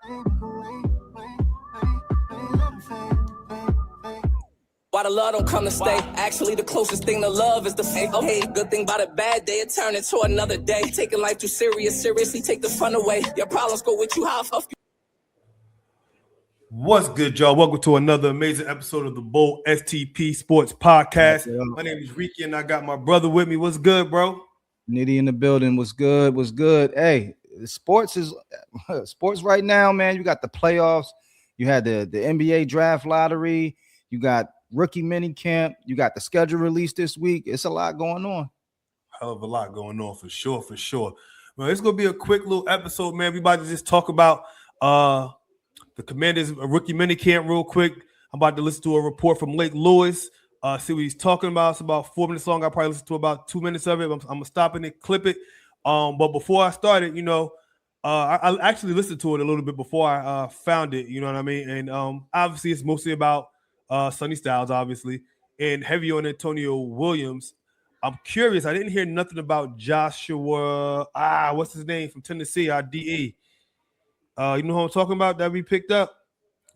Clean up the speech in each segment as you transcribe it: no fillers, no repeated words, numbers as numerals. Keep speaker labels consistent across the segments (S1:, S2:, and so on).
S1: Why the love don't come to stay? Actually, the closest thing to love is the fake. Okay, good thing about a bad day, it turned into another day. Taking life too seriously take the fun away. Your problems go with you, how fuck you.
S2: What's good, y'all? Welcome to another amazing episode of the Bold STP Sports Podcast. My name is Ricky, and I got my brother with me. What's good, bro?
S3: Nitty in the building. What's good? What's good? Hey, sports is sports right now, man. You got the playoffs. You had the NBA draft lottery. You got rookie mini camp. You got the schedule released this week. It's a lot going on.
S2: Hell of a lot going on for sure. Well, it's gonna be a quick little episode, man. We about to just talk about the Commanders rookie mini camp real quick. I'm about to listen to a report from Lake Lewis. See what he's talking about. It's about 4 minutes long. I'll probably listen to about 2 minutes of it. I'm gonna stop it, clip it. But before I started, I actually listened to it a little bit before I found it. You know what I mean? And obviously, it's mostly about Sonny Styles, obviously, and heavy on Antonio Williams. I'm curious. I didn't hear nothing about Joshua. What's his name from Tennessee? DE. You know who I'm talking about that we picked up?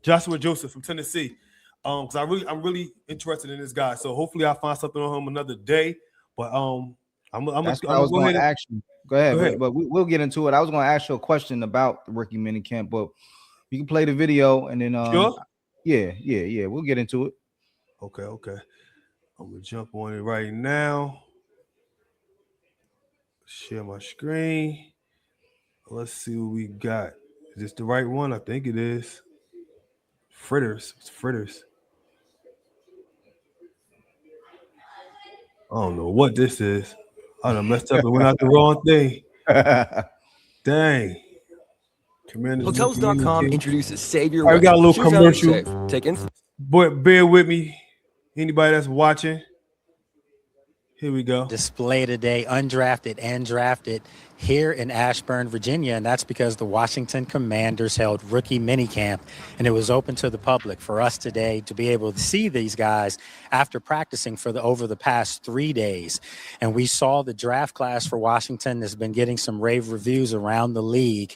S2: Joshua Joseph from Tennessee. Because I'm really interested in this guy. So hopefully I find something on him another day. But I'm going to
S3: ask you. Go ahead. But we'll get into it. I was going to ask you a question about the rookie mini camp, but you can play the video and then
S2: sure?
S3: Yeah. We'll get into it.
S2: Okay. I'm gonna jump on it right now. Share my screen. Let's see what we got. Is this the right one? I think it is. Fritters. It's Fritters. I don't know what this is. I done messed up and went out the wrong thing. Dang.
S4: Hotels.com introduces Save Your
S2: Way. I got a little
S4: Choose
S2: commercial.
S4: Take instant.
S2: Boy, bear with me. Anybody that's watching. Here we go.
S5: Display today, undrafted and drafted here in Ashburn, Virginia. And that's because the Washington Commanders held rookie minicamp, and it was open to the public for us today to be able to see these guys after practicing over the past 3 days. And we saw the draft class for Washington has been getting some rave reviews around the league.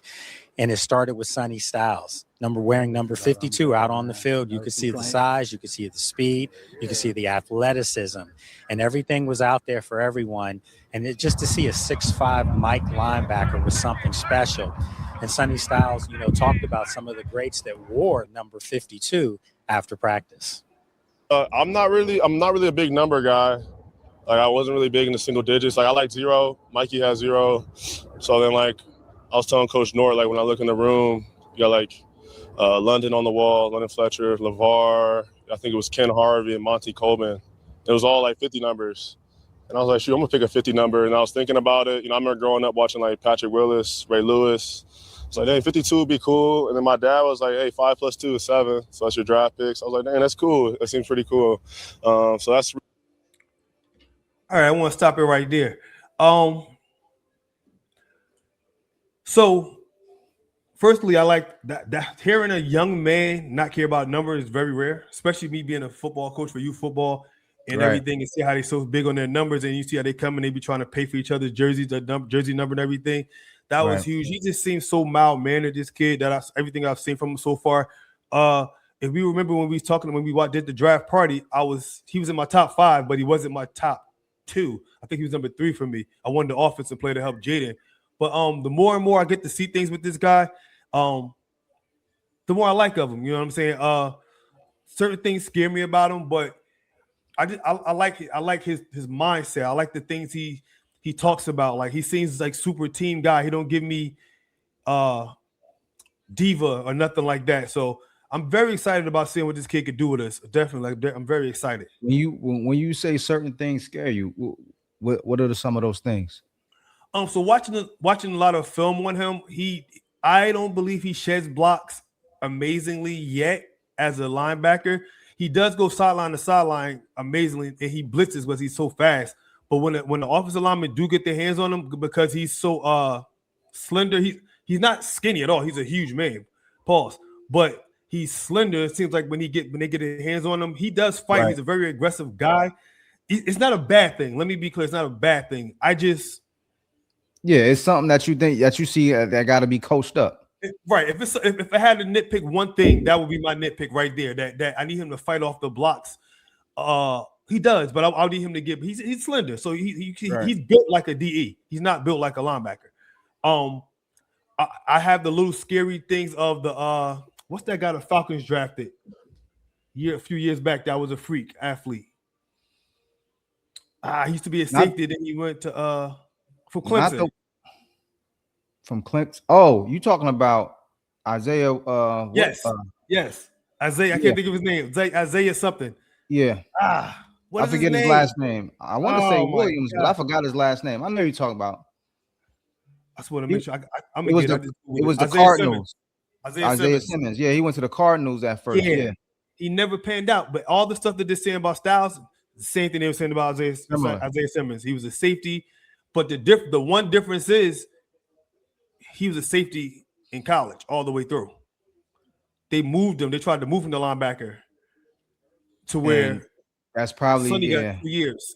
S5: And it started with Sonny Styles, wearing number 52 out on the field. You could see the size, you could see the speed, you could see the athleticism, and everything was out there for everyone. And just to see a 6'5" Mike linebacker was something special. And Sonny Styles, talked about some of the greats that wore number 52 after practice.
S6: I'm not really a big number guy. Like, I wasn't really big in the single digits. Like, I like 0. Mikey has 0. So then, I was telling Coach Nort, when I look in the room, you got London on the wall, London Fletcher, LeVar, I think it was Ken Harvey and Monty Coleman. It was all 50 numbers. And I was like, shoot, I'm going to pick a 50 number. And I was thinking about it. I remember growing up watching Patrick Willis, Ray Lewis. I was like, hey, 52 would be cool. And then my dad was like, hey, 5 + 2 is 7. So that's your draft picks. I was like, dang, that's cool. That seems pretty cool. So that's.
S2: All right, I want to stop it right there. So, firstly, I like that hearing a young man not care about numbers is very rare, especially me being a football coach for youth football and everything, and see how they're so big on their numbers, and you see how they come and they be trying to pay for each other's jerseys, jersey number and everything. That was huge. He just seems so mild-mannered, this kid, everything I've seen from him so far. If we remember when we did the draft party, he was in my top 5, but he wasn't my top 2. I think he was number 3 for me. I wanted the offensive player to help Jaden. But the more and more I get to see things with this guy, the more I like of him. You know what I'm saying? Certain things scare me about him, but I like his mindset. I like the things he talks about. Like, he seems like super team guy. He don't give me diva or nothing like that. So I'm very excited about seeing what this kid could do with us. Definitely, I'm very excited.
S3: When you say certain things scare you, what are some of those things?
S2: So watching a lot of film on him, I don't believe he sheds blocks amazingly yet as a linebacker. He does go sideline to sideline amazingly, and he blitzes because he's so fast. But when the offensive linemen do get their hands on him, because he's so slender, he's not skinny at all. He's a huge man. Pause. But he's slender. It seems like when they get their hands on him, he does fight. Right. He's a very aggressive guy. It's not a bad thing. Let me be clear. It's not a bad thing. It's something that you think that you see that got to be coached up. Right. If I had to nitpick one thing, that would be my nitpick right there. That I need him to fight off the blocks. He does, but I'll need him to get. He's slender, so he's built like a DE. He's not built like a linebacker. I have the little scary things of the what's that guy the Falcons drafted a few years back that was a freak athlete. He used to be a safety, then he went to from Clemson.
S3: From Clemson. Oh, you talking about Isaiah?
S2: Yes. Isaiah. I can't think of his name. Isaiah something.
S3: Yeah.
S2: I
S3: forget his last name. I want to say Williams, but I forgot his last name. I know you're talking about.
S2: I just want to make sure.
S3: It was the Cardinals. Isaiah Simmons. Yeah, he went to the Cardinals at first. Yeah.
S2: He never panned out, but all the stuff that they're saying about Styles, the same thing they were saying about Isaiah Simmons. He was a safety, but the one difference is he was a safety in college all the way through. They moved him. They tried to move him to linebacker to where
S3: that's probably
S2: Sonny got 2 years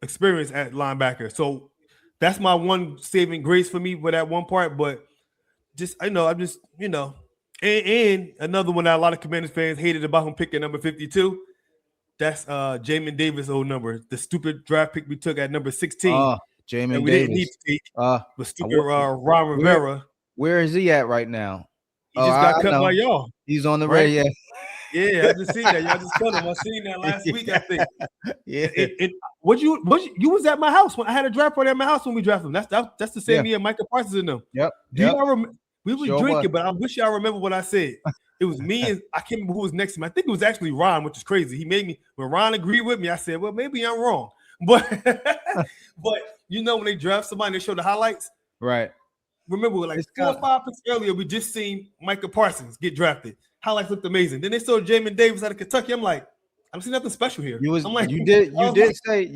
S2: experience at linebacker. So that's my one saving grace for me with that one part. But and another one that a lot of Commanders fans hated about him picking number 52. That's Jamin Davis' old number, the stupid draft pick we took at number 16.
S3: Jamin
S2: we
S3: Davis.
S2: Didn't need to take. But stupid Ron Rivera.
S3: Where is he at right now?
S2: He just got cut by y'all.
S3: He's on the radio.
S2: Yeah, I just seen that. Y'all just cut him. I seen that last week, I think.
S3: Yeah.
S2: You was at my house when I had a draft party at my house when we drafted him. That's the same year Michael Parsons in them.
S3: Yep.
S2: We were drinking, but I wish y'all remember what I said. It was me and I can't remember who was next to me. I think it was actually Ron, which is crazy. He made me when Ron agreed with me. I said, well, maybe I'm wrong, but when they draft somebody, they show the highlights.
S3: Right.
S2: Remember, like 4 or 5 picks earlier, we just seen Michael Parsons get drafted. Highlights looked amazing. Then they saw Jamin Davis out of Kentucky. I'm like, I don't see nothing special here.
S3: You did say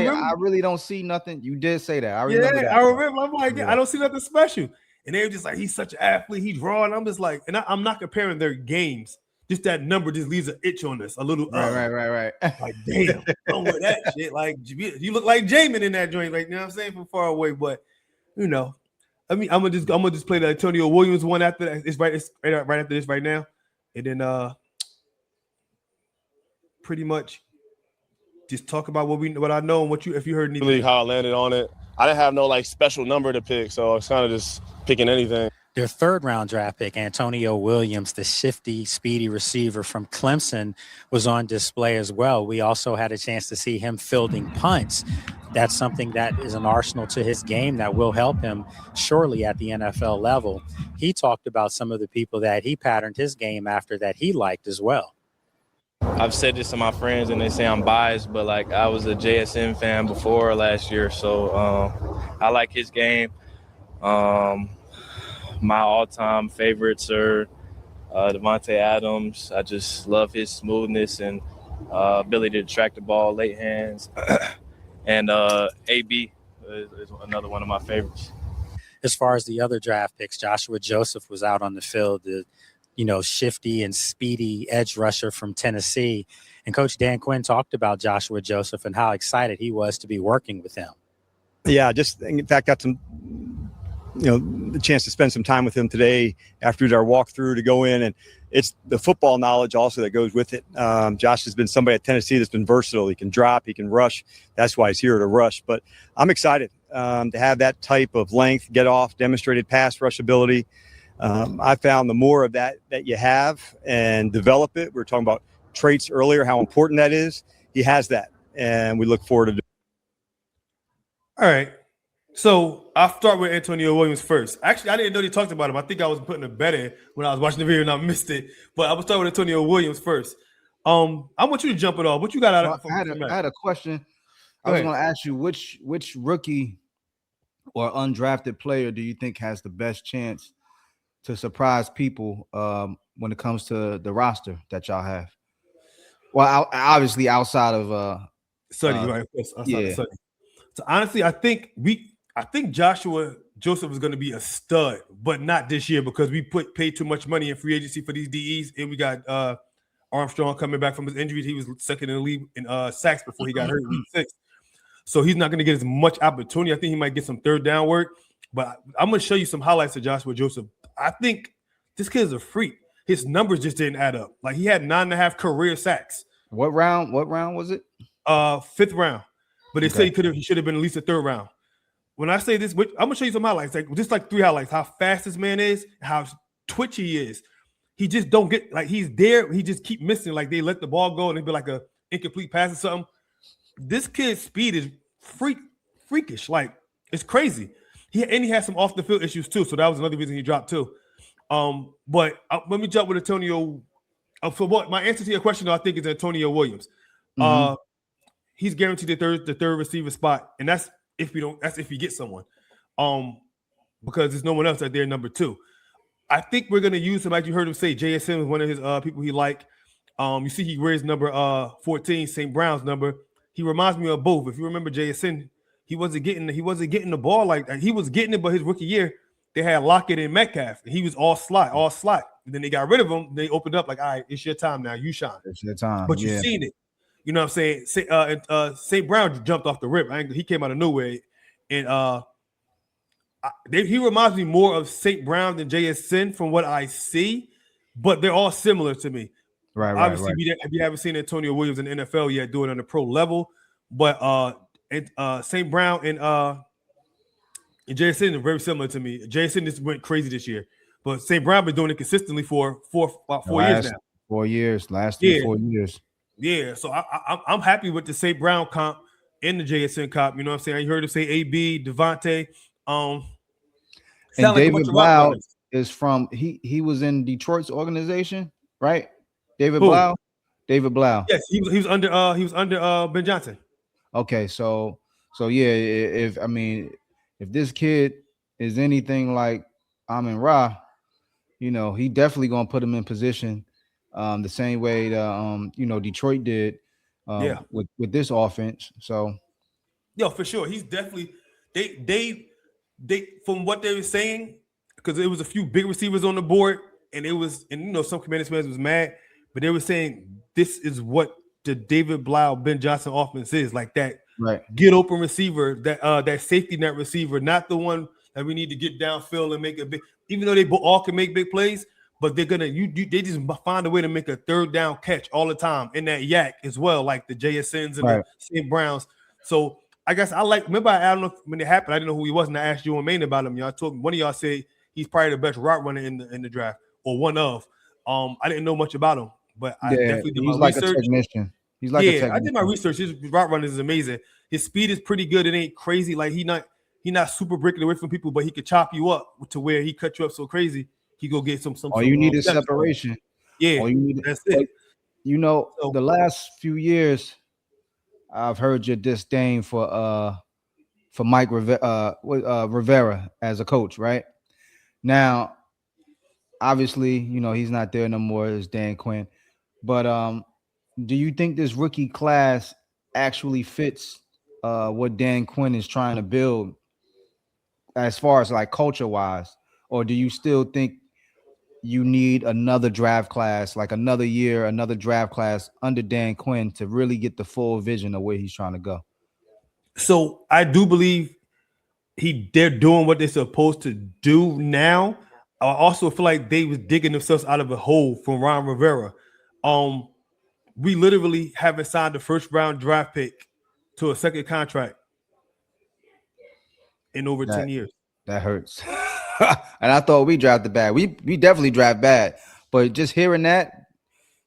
S3: I really don't see nothing. You did say that. I remember that.
S2: I remember. I'm like, I don't see nothing special. And they were just like, he's such an athlete. He's raw. And I'm just like, and I'm not comparing their games. Just that number just leaves an itch on us. A little.
S3: Right.
S2: Like, damn, don't wear that shit. Like, you look like Jamin in that joint. Like, you know what I'm saying? From far away. But, I mean, I'm gonna just play the Antonio Williams one after that. It's right after this right now. And then pretty much just talk about what I know and if you heard anything.
S6: Really how I landed on it. I didn't have no special number to pick, so I was kind of just picking anything.
S5: Their third-round draft pick, Antonio Williams, the shifty, speedy receiver from Clemson, was on display as well. We also had a chance to see him fielding punts. That's something that is an arsenal to his game that will help him surely at the NFL level. He talked about some of the people that he patterned his game after that he liked as well.
S4: I've said this to my friends and they say I'm biased, but I was a JSN fan before last year, so I like his game. My all-time favorites are Devontae Adams. I just love his smoothness and ability to track the ball, late hands. And AB is another one of my favorites.
S5: As far as the other draft picks, Joshua Joseph was out on the field, the shifty and speedy edge rusher from Tennessee. And Coach Dan Quinn talked about Joshua Joseph and how excited he was to be working with him.
S7: Yeah, just in fact got some the chance to spend some time with him today after our walkthrough to go in, and it's the football knowledge also that goes with it. Josh has been somebody at Tennessee that's been versatile. He can drop, he can rush. That's why he's here to rush. But I'm excited to have that type of length, get off, demonstrated pass rush ability. I found the more of that you have and develop it. We were talking about traits earlier, how important that is. He has that, and we look forward to it.
S2: All right. So I'll start with Antonio Williams first. Actually, I didn't know they talked about him. I think I was putting a bet in when I was watching the video and I missed it. But I will start with Antonio Williams first. I want you to jump it off. What you got out of it?
S3: I had a question. I was going to ask you which rookie or undrafted player do you think has the best chance to surprise people when it comes to the roster that y'all have? Well, obviously outside of
S2: Sonny, right?
S3: Yeah.
S2: Sonny. So honestly, I think Joshua Joseph is going to be a stud, but not this year because we paid too much money in free agency for these DEs, and we got Armstrong coming back from his injuries. He was second in the league in sacks before he got hurt in week 6. So he's not going to get as much opportunity. I think he might get some third down work, but I'm going to show you some highlights of Joshua Joseph. I think this kid's a freak. His numbers just didn't add up. Like he had 9.5 career sacks.
S3: What round was it?
S2: 5th round. But they
S3: Okay.
S2: said he should have been at least a 3rd round. When I say this, I'm gonna show you some highlights, like just like 3 highlights, how fast this man is, how twitchy he is. He just don't get like he's there, he just keep missing. Like they let the ball go and it'd be like a incomplete pass or something. This kid's speed is freakish, like it's crazy. He has some off the field issues too, so that was another reason he dropped too. But let me jump with Antonio. For what my answer to your question, though, I think is Antonio Williams. He's guaranteed the third receiver spot, and that's if you get someone. Because there's no one else at their number 2. I think we're gonna use him, like you heard him say. JSN is one of his people he liked. You see, he wears number 14, St. Brown's number. He reminds me of both. If you remember JSN, he wasn't getting the ball like that. He was getting it, but his rookie year, they had Lockett and Metcalf. And he was all slot. And then they got rid of him. They opened up like, all right, it's your time now. You shine.
S3: It's your time.
S2: But you've seen it. You know what I'm saying? St. Brown jumped off the rip. He came out of nowhere. And he reminds me more of St. Brown than JSN from what I see. But they're all similar to me.
S3: Right.
S2: Obviously, we haven't seen Antonio Williams in the NFL yet doing it on the pro level. But St. Brown and Jason are very similar to me. Jason just went crazy this year, but St. Brown been doing it consistently for about 4 years now.
S3: 4 years, last 4 years.
S2: Yeah, so I'm happy with the St. Brown comp and the JSN comp. You know what I'm saying? You heard him say AB, Devontae.
S3: And David Blau is from he was in Detroit's organization, right? David Blau.
S2: Yes, he was under Ben Johnson.
S3: Okay, so yeah, if this kid is anything like Amon Ra, he definitely gonna put him in position the same way that Detroit did with this offense. So
S2: for sure. He's definitely they from what they were saying, because there was a few big receivers on the board, and some Commanders fans was mad, but they were saying this is what the David Blau, Ben Johnson offense is, like that.
S3: Right.
S2: Get open receiver, that safety net receiver, not the one that we need to get downfield and make a big. Even though they all can make big plays, but they're gonna they just find a way to make a 3rd down catch all the time in that yak as well, like the JSNs and the St. Browns. So I guess I don't know when it happened, I didn't know who he was, and I asked you and Maine about him. Y'all told one of y'all said he's probably the best route runner in the draft, or one of. I didn't know much about him, but I definitely did my research.
S3: A technician. He's like a technician. I
S2: did my research. His route running is amazing. His speed is pretty good. It ain't crazy. Like he not super breaking away from people, but he could chop you up to where he cut you up so crazy he go get some.
S3: All you need is separation.
S2: Yeah,
S3: all you need.
S2: That's it.
S3: The last few years, I've heard your disdain for Mike Rivera as a coach. Right now, obviously, he's not there no more as Dan Quinn, but do you think this rookie class actually fits what Dan Quinn is trying to build as far as like culture wise, or do you still think you need another draft class, like another year, another draft class under Dan Quinn to really get the full vision of where he's trying to go?
S2: So I do believe they're doing what they're supposed to do now. I also feel like they was digging themselves out of a hole from Ron Rivera. We literally haven't signed a 1st round draft pick to a 2nd contract in over 10 years.
S3: That hurts. And I thought we drafted bad. We definitely draft bad. But just hearing that,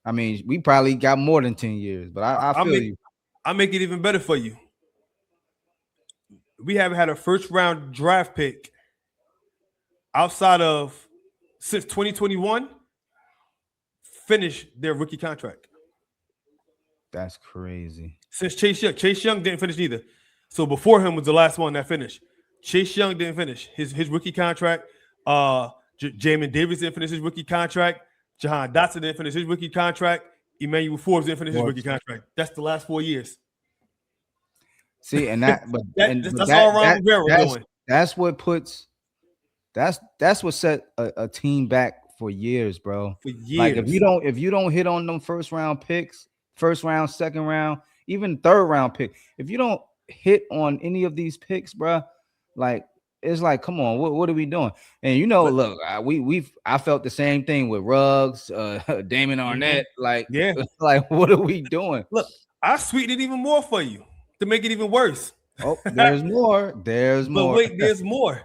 S3: we probably got more than 10 years. But I feel you.
S2: I'll make it even better for you. We haven't had a 1st round draft pick outside of since 2021 finish their rookie contract.
S3: That's crazy.
S2: Since Chase Young didn't finish either. So before him was the last one that finished. Chase Young didn't finish his rookie contract. Jamin Davis didn't finish his rookie contract. Jahan Dotson didn't finish his rookie contract. Emmanuel Forbes didn't finish his rookie contract. That's the last 4 years.
S3: See, and that's
S2: all Ron Rivera doing.
S3: That's what set a team back for years, bro.
S2: For years.
S3: Like if you don't hit on them 1st round picks, 1st round, 2nd round, even 3rd round pick, if you don't hit on any of these picks, bro, like it's like, come on, what are we doing? And look, I felt the same thing with Ruggs, Damon Arnett. Like,
S2: Yeah.
S3: like, what are we doing?
S2: Look, I sweetened it even more for you to make it even worse.
S3: Oh, there's more. There's
S2: But
S3: more.
S2: wait, there's more.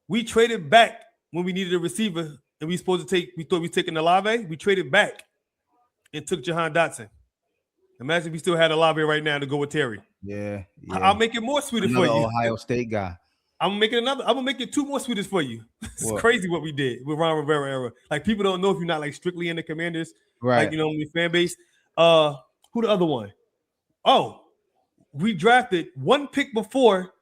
S2: We traded back when we needed a receiver, and we thought we were taking Olave. We traded back and took Jahan Dotson. Imagine we still had Olave right now to go with Terry.
S3: Yeah.
S2: I'll make it more sweeter
S3: Another
S2: for you.
S3: Ohio State guy.
S2: I'm gonna make it 2 more sweeters for you. It's crazy what we did with Ron Rivera era. Like, people don't know if you're not like strictly in the Commanders,
S3: right?
S2: Like, the fan base. Who the other one? Oh, we drafted 1 pick before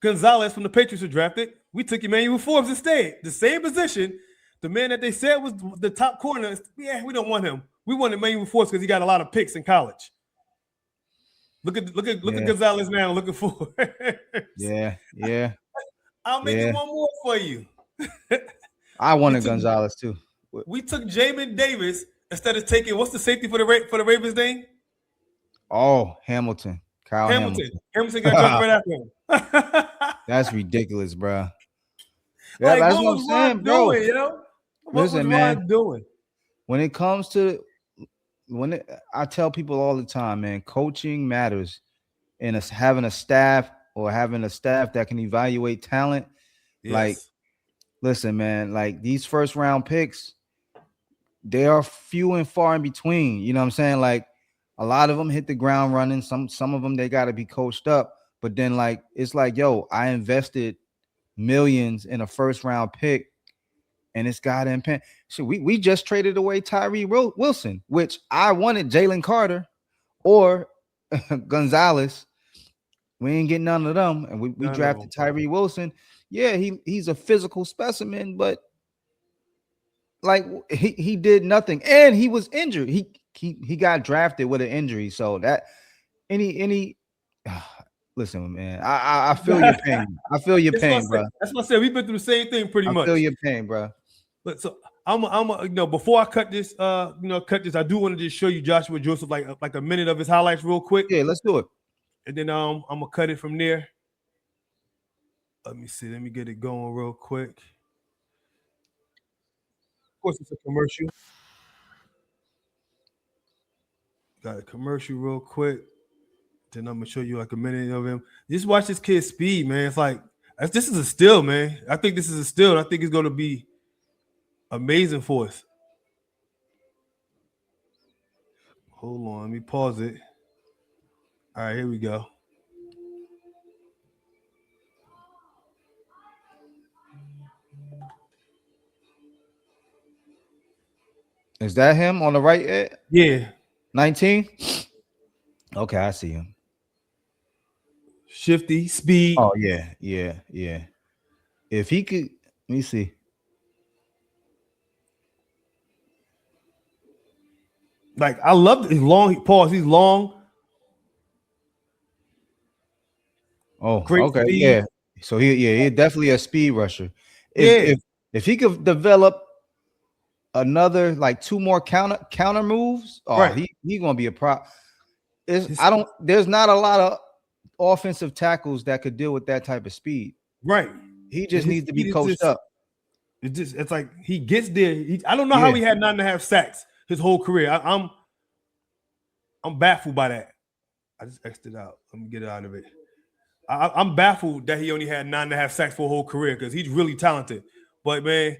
S2: Gonzalez from the Patriots was drafted. We took Emmanuel Forbes instead. The same position. The man that they said was the top corner. Yeah, we don't want him. We want Emmanuel Forbes because he got a lot of picks in college. Look at Gonzalez now. Looking for.
S3: Yeah.
S2: I'll make it 1 more for you.
S3: I wanted Gonzalez too.
S2: We took Jamin Davis instead of taking, what's the safety for the Ravens name?
S3: Oh, Hamilton. Kyle Hamilton.
S2: Hamilton got drafted right after him.
S3: That's ridiculous, bro. Yeah,
S2: Like,
S3: that's what I'm saying, bro.
S2: Listen, man. Doing?
S3: When it comes to I tell people all the time, man, coaching matters, and having a staff that can evaluate talent.
S2: Yes.
S3: Like, listen, man, like these first round picks, they are few and far in between. You know what I'm saying? Like, a lot of them hit the ground running. Some of them, they got to be coached up. But then, like, it's like, yo, I invested millions in a first round pick, and it's got to impact. So we just traded away Tyree Wilson, which I wanted Jalen Carter or Gonzalez. We ain't getting none of them, and we drafted Tyree Wilson. Yeah, he's a physical specimen, but like he did nothing, and he was injured. He got drafted with an injury, so that any listen, man, I feel your pain. I feel your pain, bro.
S2: That's what I said. We've been through the same thing pretty much.
S3: I feel your pain, bro.
S2: But so I'm before I cut this, I do want to just show you Joshua Joseph like a minute of his highlights real quick.
S3: Yeah, let's do it.
S2: And then I'm gonna cut it from there. Let me see. Let me get it going real quick. Of course, it's a commercial. Got a commercial real quick. Then I'm gonna show you like a minute of him. Just watch this kid's speed, man. It's like this is a steal, man. I think this is a steal. I think it's gonna be amazing for us. Hold on, let me pause it. All right, here we go.
S3: Is that him on the right?
S2: Yeah.
S3: 19? Okay, I see him.
S2: Shifty, speed.
S3: Oh, yeah. If he could, let me see.
S2: Like, I love his long pause. He's long.
S3: Oh,
S2: great
S3: okay,
S2: speed.
S3: yeah. So he's definitely a speed rusher. If he could develop another like 2 more counter moves, right, he's gonna be a pro. There's not a lot of offensive tackles that could deal with that type of speed.
S2: Right.
S3: He just needs to be coached up.
S2: It's like he gets there. I don't know how he had 9.5 sacks his whole career. I'm baffled by that. I just X'd it out. Let me get it out of it. I'm baffled that he only had 9.5 sacks for a whole career because he's really talented. But man,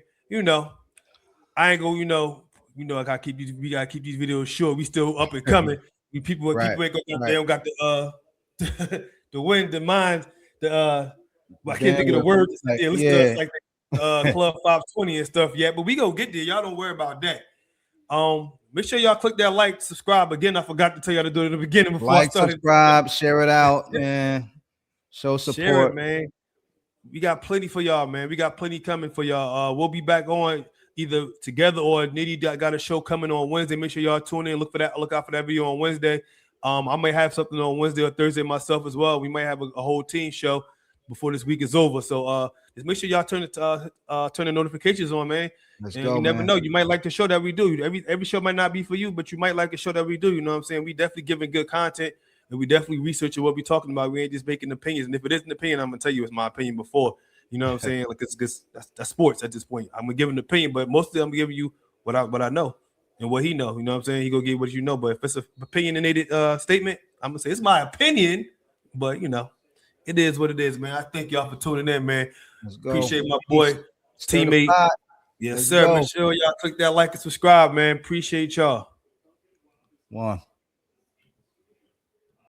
S2: I ain't gonna, we gotta keep these videos short. We still up and coming. People ain't got they don't got the the wind, the mind, I can't think of the words. Like Club 520 and stuff yet. But we gonna get there. Y'all don't worry about that. Make sure y'all click that like, subscribe. Again, I forgot to tell y'all to do it in the beginning before I started.
S3: Subscribe, share it out, man. Show support,
S2: share it, man. We got plenty for y'all, man. We got plenty coming for y'all. We'll be back on either together or Nitty got a show coming on Wednesday. Make sure y'all tune in. Look out for that video on Wednesday. I may have something on Wednesday or Thursday myself as well. We might have a whole team show before this week is over. So just make sure y'all turn the notifications on, man. You never know. You might like the show that we do. Every show might not be for you, but you might like the show that we do. You know what I'm saying? We definitely giving good content, and we definitely researching what we're talking about. We ain't just making opinions. And if it is an opinion, I'm gonna tell you it's my opinion before You know what I'm saying? Like that's sports at this point. I'm gonna give an opinion, but mostly I'm giving you what I know and what he know. You know what I'm saying? He gonna give what you know. But if it's an opinionated statement, I'm gonna say it's my opinion. But you know, it is what it is, man. I thank y'all for tuning in, man.
S3: Let's go.
S2: Appreciate my boy,
S3: Stir the
S2: teammate.
S3: pot.
S2: Yes,
S3: Let's
S2: sir.
S3: go.
S2: Make sure y'all click that like and subscribe, man. Appreciate y'all.
S3: One.